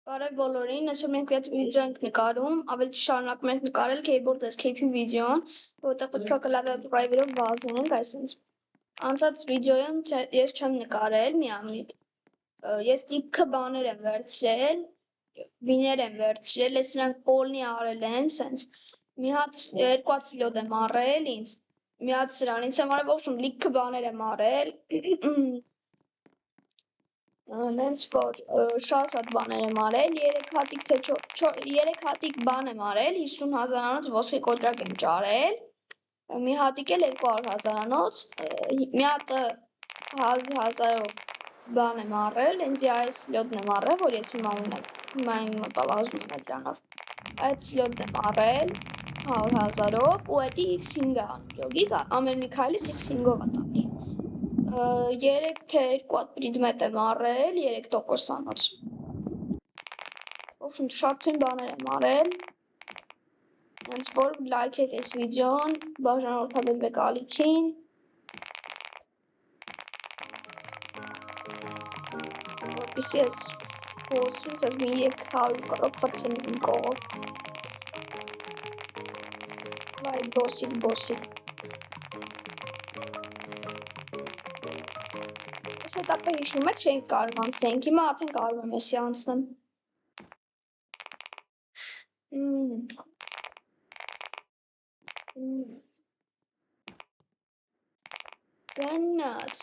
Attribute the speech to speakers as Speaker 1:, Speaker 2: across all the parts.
Speaker 1: Բարև բոլորին, այսօր մենք այդ վիդեո ենք նկարում, ավելի շարունակում ենք նկարել keyboard escape-ի վիդեոն, որտեղ պետք է կլավիատուրայով վազենք, այսինքն անցած վիդեոյում ես չեմ նկարել միամիտ, ես լիքը բաներ եմ վերցրել, վիներ եմ վերցրել, ես նրանք կոլնի արել եմ, սենց մի հատ երկու հատ սլոտ եմ առել ինձ, մի հատ սրանից եմ արել, ողջում լիքը բաներ եմ արել, Նենց որ շատ բաներ եմ արել, 3 հատիկ բան եմ արել, 50,000-անոց ոսկե կոտրակ եմ ճարել, մի հատիկ էլ 200,000-անոց, մի հատը 100,000-ով բան եմ արել, ինձի այս սլյոտն եմ արել, որ ես հիմա ունեմ, հիմա իմ մոտավազում եմ դրանով, այդ սլյոտն եմ արել 100,000-ով ու էդի x5-ը անջոգիկ, ամեն մի քայլիս x5-ով ատալի 3 թե 2 հատ պրիդմետ եմ առել 3%-անոց Ոբշում շատ թույն բաներ եմ առել Հենց որ լայք եք այս վիդեոն բաժանորդագրվեք ալիքին որպիսի ես փոսից ես մի 300 կռոք վրցնեմ իմ կողով վայ բոսիկ Այս հետապը հիշում եք չենք կարող անցնենք, հիմա արդեն կարող եմ եսի անցնեմ Գնաց,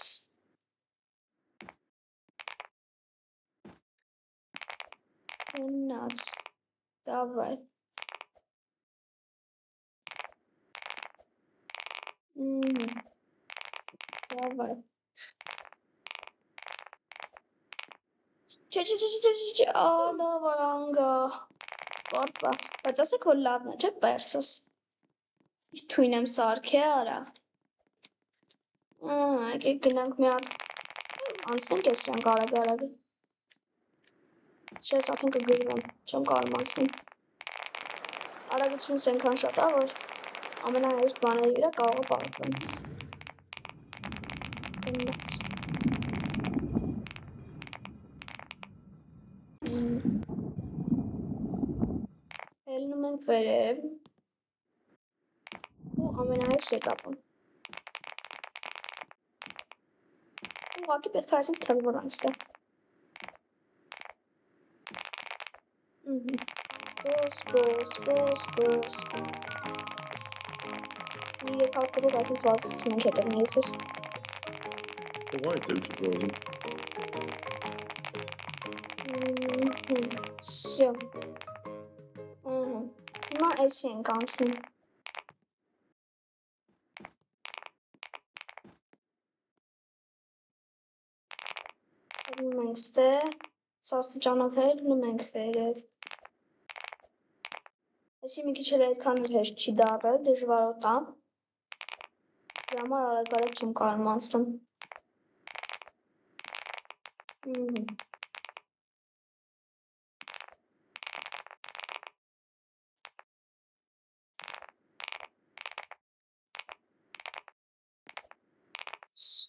Speaker 1: դավայ Դավայ Չէ, ադավարանգա Բարդվա, բայց ասեք, որ լավն է, չէ պերսս Ինչ թույն եմ սարքե արա Եկեք գնանք մի հատ Անցնենք ես ճանք արագ Չես ատեն կգրվեմ, չեմ կարում անցնում Արագությունս ենքան շատ ա, որ ամենահեշտ բաների վրա կարող է բարդվեմ Գնաց Հելնում ենք վերև ու ամենահեշտ ետապը Ուղղակի պետք է այսինց թվոր անցնե Բոս Մի 300 կրոք այսինց վազեցնենք հետևներից ես
Speaker 2: Ո՞ղա է տելքիտ վազում
Speaker 1: Սյո Հիմա էսի ենք անցնում Հելնում ենք ստե Սաստիճանով հելնում ենք վերև Էսի մի քիչ էլ այդքան էլ հեշտ չի դարել, դժվարոտ ա Դրա համար արագ չեմ կարում անցնում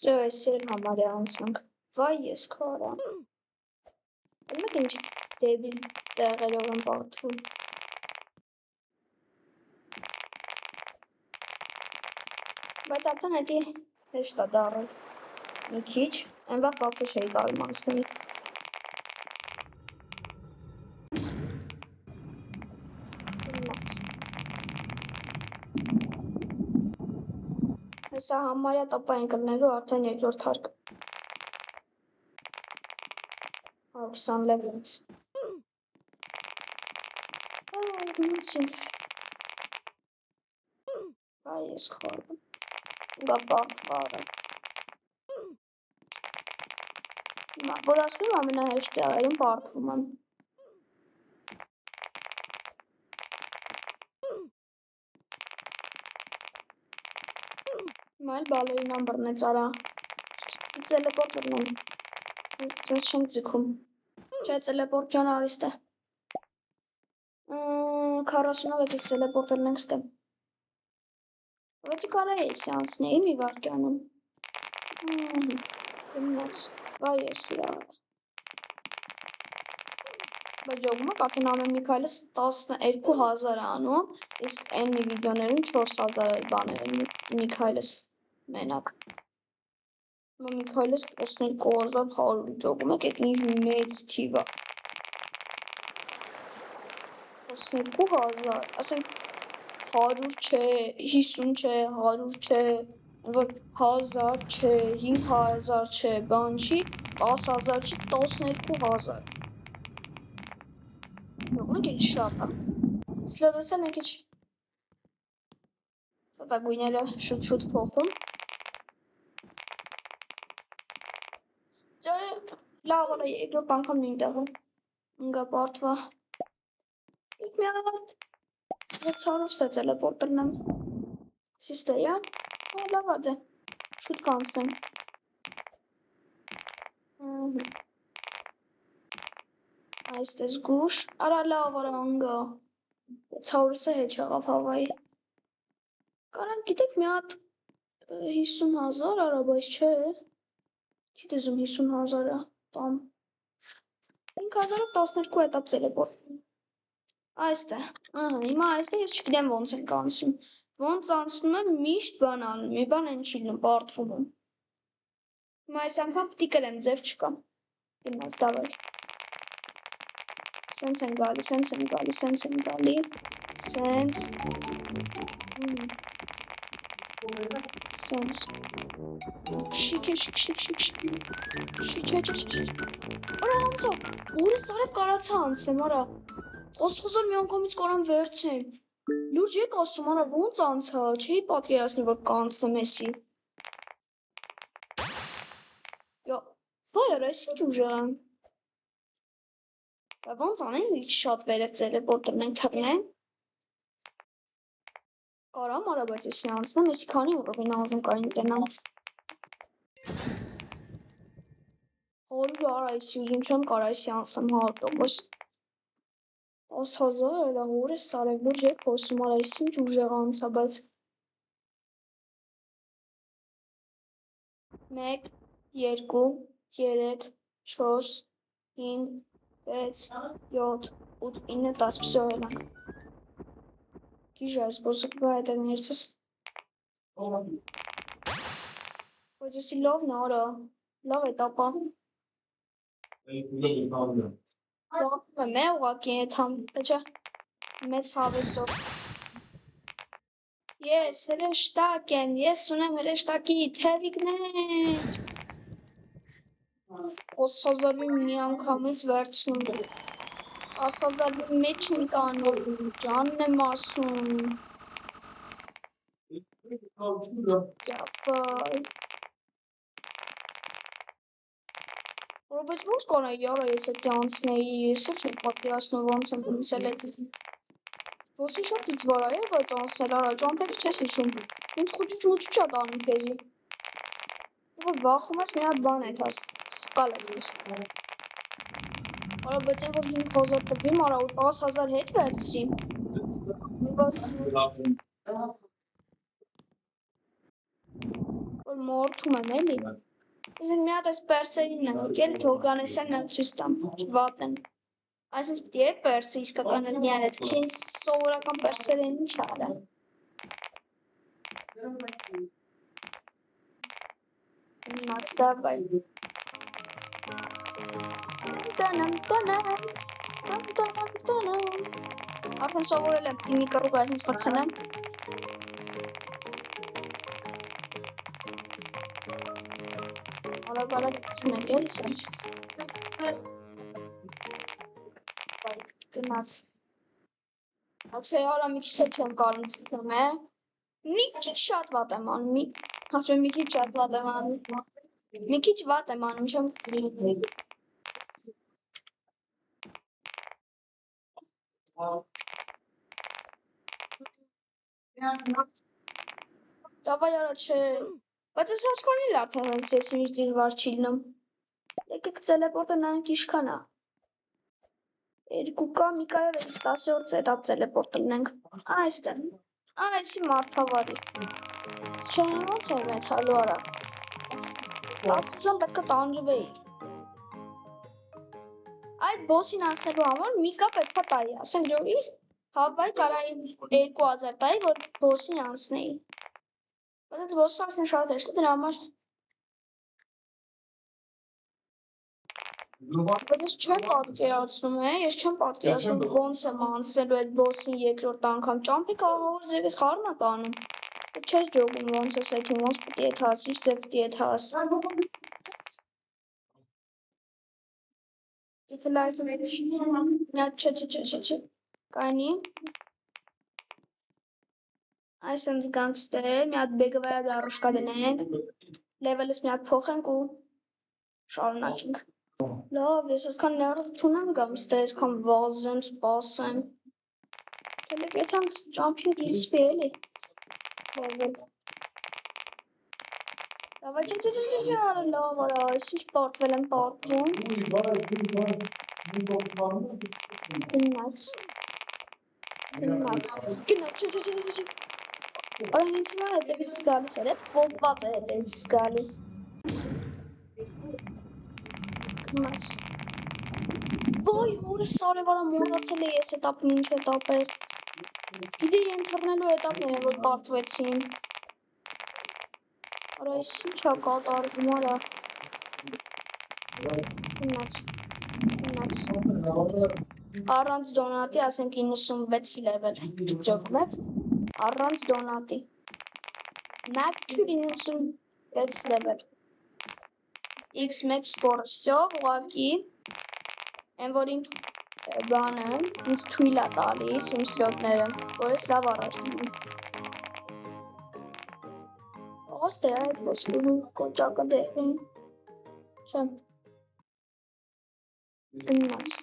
Speaker 1: Սյո, էսի էլ համարյա անցանք Վայ ես քորա Հելում եք ինչ դեբիլ տեղերով եմ բարդվում Բայց արդեն հետի հեշտ ա դարել Մի քիչ, այն վաղ վաղցը չէի կարում անցնել Հեսա համարյա տապա են կլնելու արդեն երկրորդ հարկ 120 լևլից Գնացինք Վայ ես խորում Գա բարդ բարը Որ ասում եմ ամենահեշտ տեղերում բարդվում եմ Հիմա էլ բալերինան բռնեց արա Տելեպորտ լրնեմ Սենց չենք ձգում Չէ տելեպորտ ջան արիստե 40-ով եկեք տելեպորտ լրնենք ստեմ Որոցի կարա էսի անցնեի մի վարկյանում Գնաց Վայ ես լավ։ Բայց ջոգումը արդեն ամեն մի քայլը 12000 է անում, իսկ այն մի վիդեոներում 4000 բաներ են մի քայլս մենակ։ Մի քայլս 12100 ջոգում եք, այդ ինչ մեծ թիվ է։ 12000, ասենք 100 չէ, 50 չէ, 100 չէ, որ 1000 չէ, 5000 չէ, բան չի, 10000 չի, 12000։ Ո՞ն ինչ շատ է։ Սլոդեսը մի քիչ շատագույները շուտ փոխում։ Լավ է, երկրորդ անգամ նույն տեղը։ Ընկա բարդվա։ Իք մի հատ 600 ստացել է պորտերնեմ։ Սիստեյա։ Լավ է դե։ Շուտ կանցնեմ։ Այստե զգուշ, արա լավ արա անգա, 600-ը հետ չաղավ հավայի, կարանք գիտեք մի հատ 50,000 արա, բայց չէ, չի դեզում 50,000-ը, տամ, 5,000-ով 12 հետապ ծելեպորտ, այստե, հիմա այստե ես չգիտեմ ոնց ենք անցնում, ոնց անցնում եմ միշտ բան անում, մի բան են չի պարտվում եմ, հիմա այս անգամ պտի կրեմ, ձև չկա, գնաց դավայ, Սենց են գալի, սենց են գալի, սենց են գալի, սենց, սենց, շիք է, արա անցա, որս արև կարացա անցնեմ, արա, 10,000 մի անգամից կարան վերցեմ, լուրջ եկ ասում, արա, ոնց անցա, չէի պատկերացնի, որ կանցնեմ էսի, վայ արա, ես ինչ ուժեմ, ոնց անենք ինչ շատ վերև տելեպորտերն ենք թռնեն, կարամ արա, բայց եսի անցնեմ, եսի քանի ուրովին անձում կային տենամ, 100 արա, եսի ուզում չեմ կարա եսի անցնեմ 100%, 10,000 էլա, որ ես սարև լուրջ եկ խոսում արա, եսի ինչ ուժեղ անցա, բայց 1, 2, 3, 4, 5, 6, 7, 8, 9, 10, всё էլանք, գիժ այս բոսը կգա հետև ներցս, բայց եսի լավն արա, լավ է տապա, լավ եմ է ուղակի էտ համ, տեչա, մեծ հավեսով, ես հրեշտակ եմ, ես ունեմ հրեշտակի թևիկներ, 10,000-ի մի անգամից վերցնում, 10,000-ի մեջ ենք անում, ջանն եմ ասում, Դապայ, որ բայց ոնց կանայի արա ես էտի անցնեի, ես էլ չեմ պատկերացնում ոնց եմ ինցել էտ, ոսի շատ դիզվար է, բայց անցնել արա, ճամպեք չես իշում, ինձ խուճի չա տանում քեզի, որ վախում ես մի հատ բան էտ հաս, սկալ էտ ես, արա բայց են որ 5,000 տվիմ արա, որ 10,000 հետ վերցրիմ, որ մորդում եմ էլի, ես մի հատ այս պերսերին եմ եկել, թողկանեսյան մի հատ ծույս տամ, վատ են, այսինչ պտի է պերսը իսկական էլ նյան էտ, չեն սովորական պերսերին ինչ արա, Մաց դավայ, արդեն սովորել եմ, պտի մի կռուկ այսինչ վրցնեմ, Արագ ուզում ենք էլ սենց, գնաց, չէ արա մի քիչ չեմ կարում ծիքեմ է, մի քիչ շատ վատ եմ անում, ասում եմ մի քիչ շատ վատ եմ անում, մի քիչ վատ եմ անում, չեմ Դավայ արա չէ, բայց ես հասկանիլ արդեն հենց ես ինչ դիրվար չի լնում, եկեք ծելեպորտը նայենք իշքան է, 2 կա, մի կայով ենք 10-րդ էտապ ծելեպորտը լնենք, այստե, այսի մարդավարի, չէ ոնց եմ էտ հալու արա, 10 ժամ պետք է տանջվեիր, այդ բոսին անցնելու համար մի կա պետք է տայի, ասենք ջոգի, հավայ կարայի 2000 տայի, որ բոսին անցնեի։ Բայց այդ բոսը արդեն շատ հեշտ է դրա համար։ Բայց ես չեմ պատկերացնում, ես չեմ պատկերացնում ոնց եմ անցնելու այդ բոսին երկրորդ անգամ, ճամփի կաղավոր ձևի խառն է տանում։ Չես ջոգում ոնց ես եկում, ոնց պիտի եթաս, ինչ ձև պիտի եթաս։ Եթե լայսենս չէ, կայնի։ Այսենց գանգստեր, մի հատ բեգվայա դարուշկա դնենք, լևելս մի հատ փոխենք ու շարունակենք։ Լավ, ես այսքան ներով չունեմ գամ ստե այսքան վազեմ, սպասեմ։ Թելեք եթանք ճամփին գիլսպի էլի։ Վազել։ Լավ, չէ, արա լավ, արա, ես ինչ պարտվել եմ պարտվում։ Գնաց, չէ։ Արա հենց հիմա հետևից զգալիս էր, պոմպված է հետևից զգալի։ Գնաց։ Ոյ, հորս արևարա մոռացել է ես էտապն ինչ էտապ էր։ Գիտեի ընթռնելու էտապներ են, որ պարտվեցին։ Արա, ես ինչա կատարվում, արա։ Գնաց։ Առանց դոնատի, ասենք 96 լևել, դուք ջոգում եք, առանց դոնատի։ Մեկ քյուր 96 լևել։ X1 սկորստյով, ուղակի, են որ իմ բանը, ինձ թույլ է տալիս իմ սլոտները, որ ես լավ առաջ գնում։ Ոստ է այդ ոսկու կոճակը դեղին, չեմ։ Գնաց։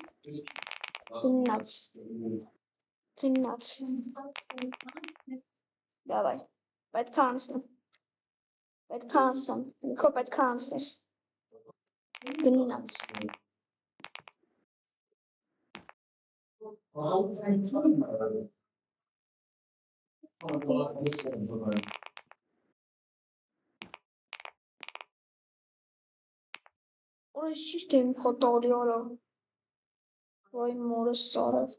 Speaker 1: Դավայ, պետք է անցնեմ, ինքո պետք է անցնես։ Գնաց։ Ուրը շիշտ եմ խոտորի արա։ Վայ մորս սարև։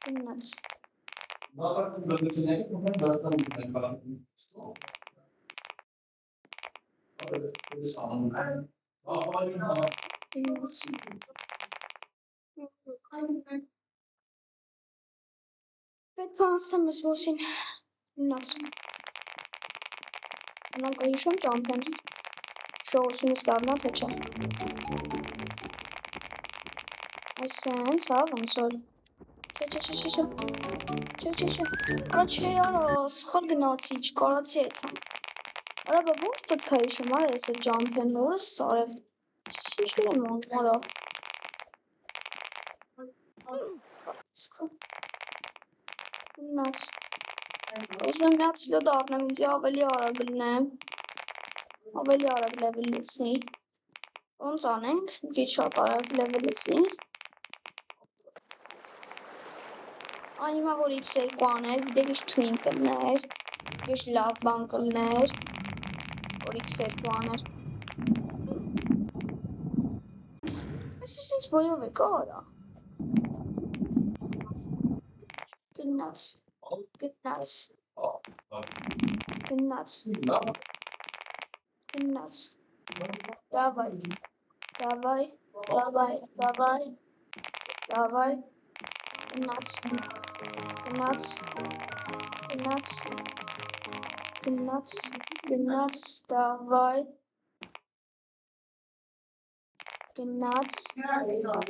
Speaker 1: Գնաց։ Պետք է անցնեմ ես ոսին, գնաց։ Նրանք հիշում ճամփեն, շողությունից լավնա թե չէ։ Այսենց, հա, ոնց որ։ Չէ։ Արա չէ, արա, սխալ գնացի, չկարացի էթա։ Արա, բա ոնց պետք է հիշում, արա, ես է ճամփեն, որս սարև։ Ինչ եմ անում, արա։ Գնաց։ Ուզում եմ մի հատ սլոտ առնեմ, ինձի ավելի արագ լնեմ, ավելի արագ լևելիցնի, ոնց անենք, գիչ շատ արագ լևելիցնի, այն հիմա որ x2 աներ, գիտեք ինչ թույն կլներ, ինչ լավ բան կլներ, որ x2 աներ, այս ինչ բոյով է կա արա, գնաց,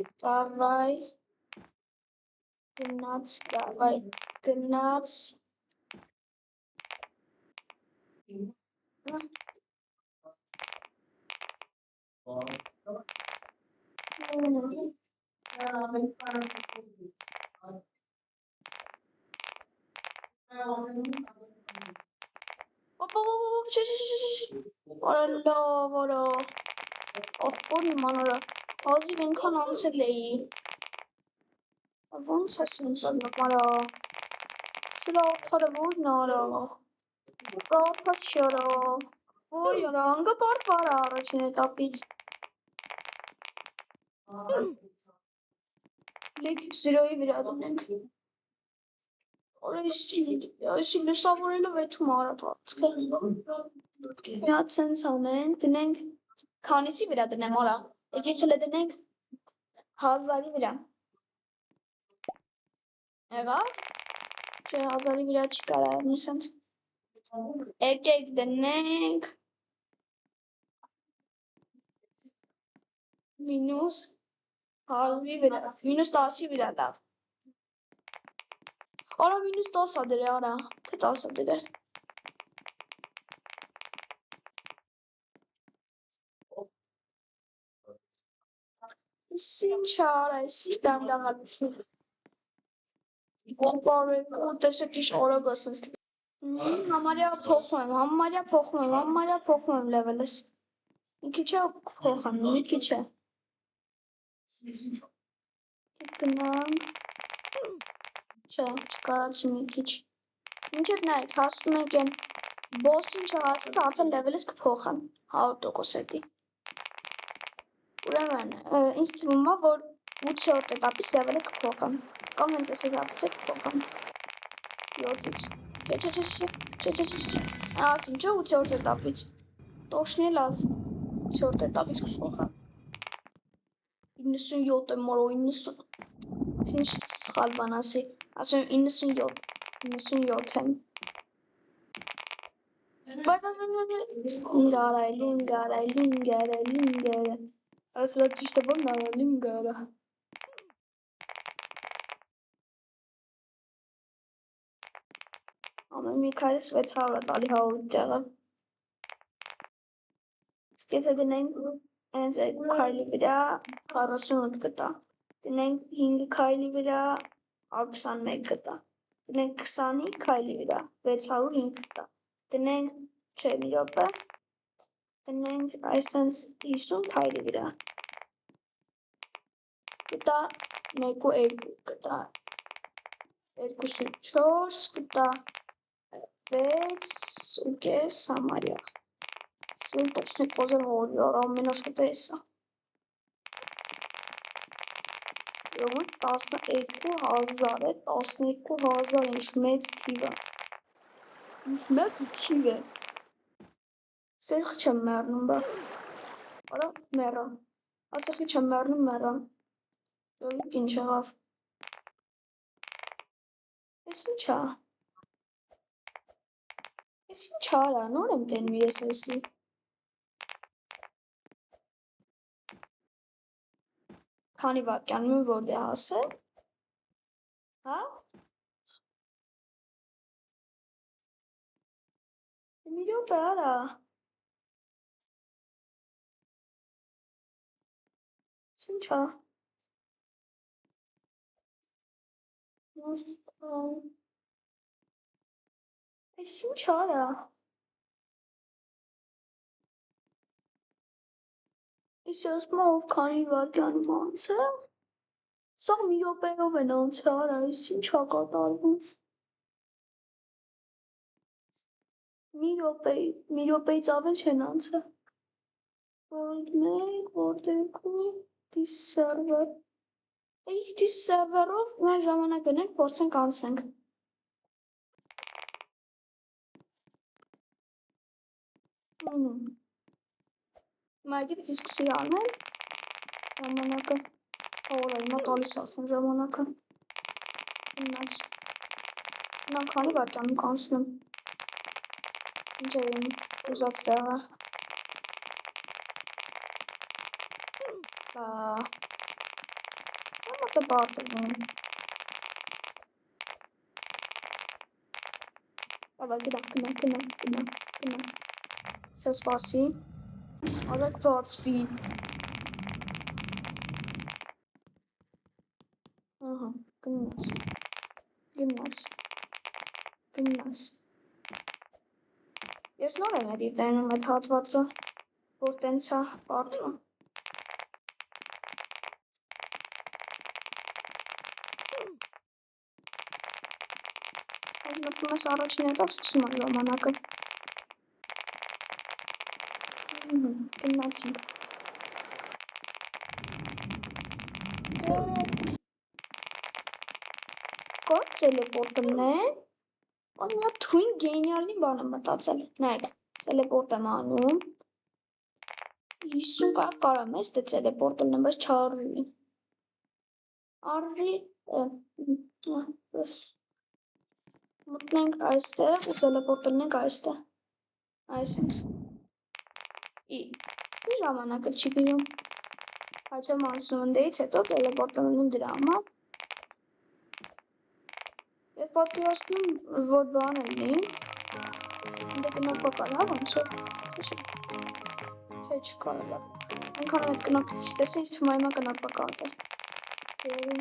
Speaker 1: դավայ, գնաց, դավայ, գնաց, Արա լավ, արա, ախպոր իման արա, Հազիվ այնքան անցել էի։ Ոնց է սենց ալնում արա։ Սրա արդարը որն արա։ Պրապա չի արա։ Ոյ արա, անգա բարդ վարա առաջին էտապից։ Լեքիք զրոյի վրա դնենք։ Այսի լուսավորելով էթում արա տածքը։ Մի հատ սենց անենք, դնենք, քանիսի վրա դնեմ արա։ Եկեք հլը դնենք 1000-ի վրա։ Եղավ։ Չէ 1000-ի վրա չի կարա եղնի սենց։ Եկեք դնենք մինուս 100-ի վրա, մինուս 10-ի վրա լավ։ Արա մինուս 10-ա դրե արա, թե 10-ա դրե։ Ինչ արա, էսի դանդաղացնի։ Կոմպարել ու տեսեք ինչ օրագ ասենց։ Համարյա փոխում եմ լևելս։ Մի քիչ է փոխեմ, մի քիչ է։ Գնանք։ Չէ, չկարացի մի քիչ։ Մինչև նայեք, հասնում եք են բոսին չհասած արդեն լևելս կփոխեմ 100%-ի։ Ուրեմն, ինձ թվում է, որ 8-րդ էտապից լևելը կփոխեմ։ Կամ հենց այս էտապից է կփոխեմ։ 7-ից։ Չէ։ Ասիմ չէ 8-րդ էտապից։ Տոշն էլ ասիմ 8-րդ էտապից կփոխեմ։ 97 եմ մորո 90։ Ինչ սխալ բան ասի։ Ասում եմ 97 եմ։ Վայ։ Լինգարա։ Ասրա ճիշտը որն արա լինգարա։ Ամեն մի քայլից 600 տալի 100-ի տեղը։ Իսկ եթե դնենք հենց այդ քայլի վրա 48 կտա։ Դնենք 5 քայլի վրա 121 կտա։ Դնենք 20-ի քայլի վրա 605 կտա։ Դնենք, չէ, մի րոպե։ Դնենք այսենց 50 քայլի վրա։ Կտա 1 ու 2 կտա 2.4 կտա 6 ու կես համարյա։ Սին տոսնի կոզեմ որ ամենաշոտը էսա։ Յոմն 12,000 է, 12,000 ինչ մեծ թիվ է։ Ինչ մեծ թիվ է։ Սեխ չեմ մեռնում բա։ Արա մեռա։ Ասեխի չեմ մեռնում մեռա։ Յոյիկ ինչ եղավ։ Ես ինչ ա։ Ես ինչ արա, նոր եմ տենում ես էսի։ Քանի վարկյանում եմ որ դե հասել։ Հա։ Մի րոպե արա։ Ինչ ա։ Այս ինչ արա։ Ես ասում ով քանի վարկյանում անցել։ Սա մի րոպեով են անցել արա, այս ինչ ա կատարվում։ Մի րոպեից ավել չեն անցել։ Որդ 1, որդ 2, this server։ This server-ով մեր ժամանակ դնենք, փորձենք անցնենք։ Մայդի պիտի սկսի անել ժամանակը։ Օր է, հիմա տալիս արդեն ժամանակը։ Ունած։ Նա քանի վարկյանում կանցնեմ։ Ինչ է իմ ուզած տեղը։ Մատը բարտվում։ Ավա գնա։ Սա սպասի։ Արեք բացվի։ Ահա, գնաց։ Ես նոր եմ էդի տենում այդ հատվածը, որ տենց է բարտվում։ Այս մտնում ես առաջին հետապ սկսում են ժամանակը։ Գնացինք։ Կոր տելեպորտն է։ Ան նա թույն գենիալնի բան եմ մտածել։ Նայեք, տելեպորտ եմ անում։ 50 կավ կարամ ես դե տելեպորտ լնեմ, բայց չարժի։ Արժի, մտնենք այստեղ ու տելեպորտ լնենք այստեղ։ Այսինց։ Ինչ ժամանակը չի բերում։ Հաջորդ մանսունդեից հետո տելեպորտ լնում դրա համար։ Ես պատկերացնում եմ, որ բան լինի։ Դե կնոպկա կար, հա, ոնց է։ Չէ, չկարողա։ Այնքան այդ կնոպկից տեսա, ինձ թվում է հիմա կնոպկա կատը։ Երևի։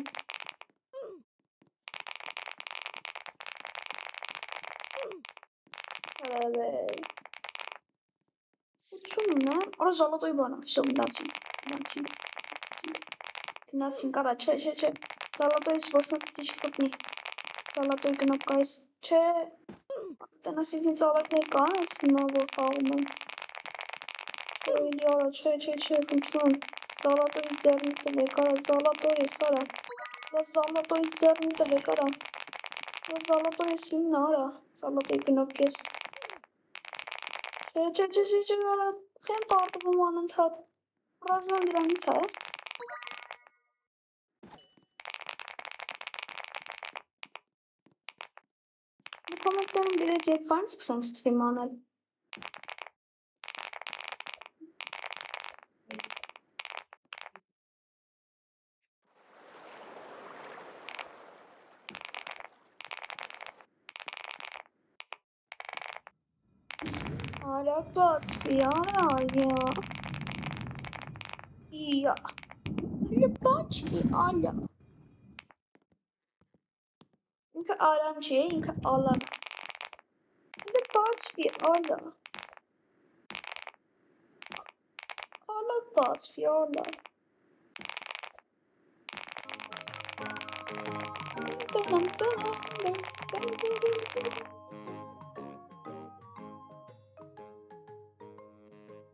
Speaker 1: Ուտսումն է, արա զալոտոյի բան է, վսո գնացինք, արա, չէ, զալոտոյից ոչ մեկ պիտի չպտնի, զալոտոյի կնոպկայից, չէ, տնաս ինձ ալակներ կան, ես հիմա որ խաղում եմ, չէ, էլի արա, չէ, խնդրում, զալոտոյից ձեռնի տվեք, արա, զալոտոյից, արա, զալոտոյից ձեռնի տվեք, արա, զալոտոյից ինն արա, զալոտոյի կնոպկես, չէ, արա, խեմ պարտվում անընդհատ, ռազում եմ դրանից է, Կոմենտներում գրեք երբ այն սկսենք սթրիմ անել։ Արագ բացվի, արա, իա, հլը բաչվի, ալա։ Ինքը արան չի, ինքը ալան։ Հլը բացվի, ալա։ Ալա բացվի, ալա։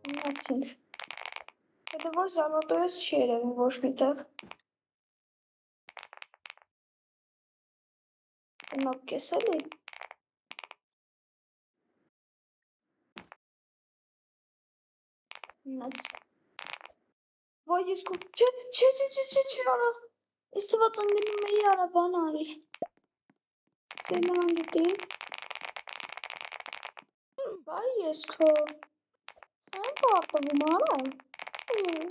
Speaker 1: Մնացինք։ Հետո որ զալոտոյս չի երևի ոչ միտեղ։ Կնոպկես էլի։ Մնաց։ Վայ ես կում, չէ, արա։ Ես թված ընգնում էի արա բան արի։ Սելան գիտի։ Վայ ես քո։ Հեն պարտվում արա։ Հեն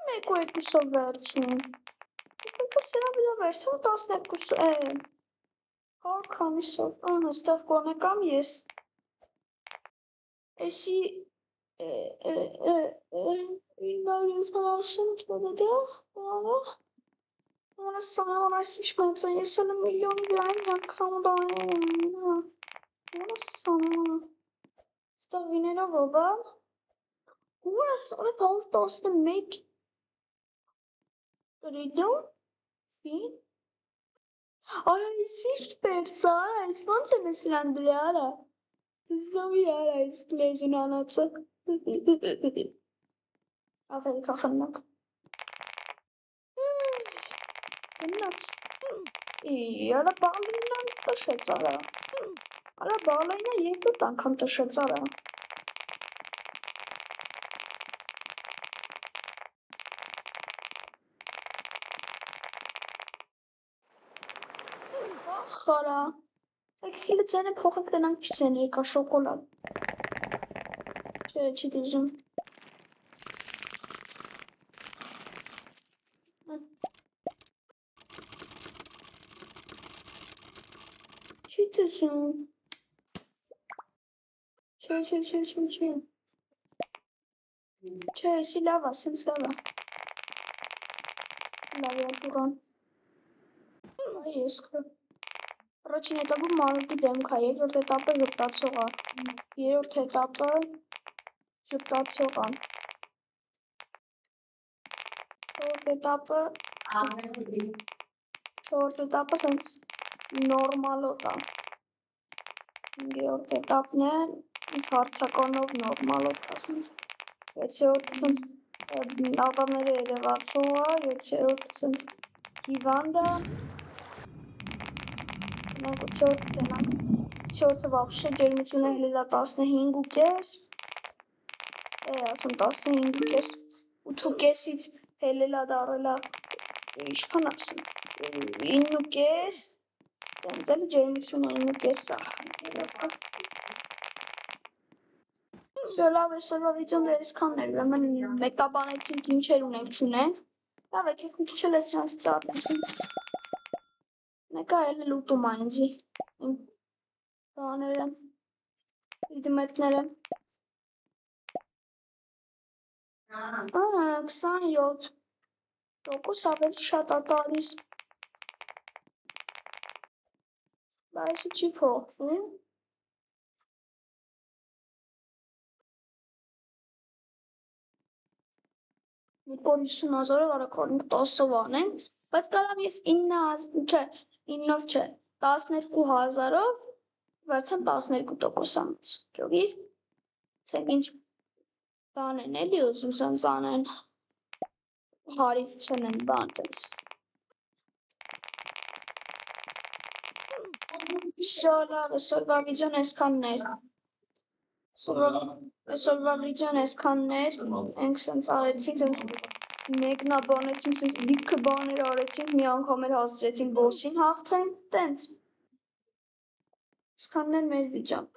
Speaker 1: մեկ ու երկուսով վերցնում։ Ես մեկը սրա վիլա վերցում 12 քանիսով, ստեղ կոնեկամ ես։ Էսի 970 դեղ, Ոնը սանավան այս ինչ մեծ է, ես էլ միլիոնի գրայում անգամ դայում, ոնը սանավան, ստեղ վիներով ովա, ոնը սանավ 11 տրիլիոն, վին, արա ես ինչ պերսա, արա ես ոնց են ես իրան դրի, արա, զովի արա ես լեզուն անացը, ավելի կախննակ, Գնաց, արա բալինան տշեց արա, արա բալինը երկրորդ անգամ տշեց արա, ախ արա, եկիլը ծենը փոխեք տնանք չի ծեն երկա շոկոլատ, չէ, չի դիզում, Չի դզում, չէ, չէ, եսի լավա, սենց լավա, լավ յատուրան, այ ես կը, առաջին հետապը մարուտի դեմք է, երկրորդ հետապը ժպտացող է, երորդ հետապը ժպտացող է, չորրորդ հետապը սենց նորմալոտ է։ 5-րդ էտապն է, ինձ հարցականով նորմալոտ ասենց, 6-րդը սենց ատամները երևացող է, 7-րդը սենց հիվանդ է, 8-րդը տենանք, 8-րդը վաղուշը ջերմությունը հելել է 15.5, ասում 15.5, 8.5-ից հելել է դարել է, ինչքան ասում, 9.5, տենց էլ ջերմությունը 9.5 սա։ Լավ, այսօրվա վիդեոն դե այսքանն էր, ուրեմն մեկտաբանեցինք ինչեր ունենք չունենք, լավ եկեք մի քիչ էլ ես նրանց ծառնեմ սենց, մեկը էլ էլ ուտում է ինձի, իմ բաները, իդմետները, 27% ավելի շատ է տալիս, բայց չի փոխվում, մի 50,000-ով արագ 10-ով անենք, բայց կարամ ես 9-ով չէ, 12,000-ով վարձան 12% ամուց, ճոգիր, սենք ինչ բան են էլի ուզում սենց անեն, հարիվ չեն բան տենց, Շո լավ, այսօրվա վիդեոն այսքանն էր, այսօրվա վիդեոն այսքանն էր, ենք սենց արեցինք, սենց մեկնաբանեցինք, սենց լիքը բաներ արեցինք, մի անգամ էր հասցրեցինք բոսին հաղթենք, տենց, այսքանն էր մեր վիդեոն։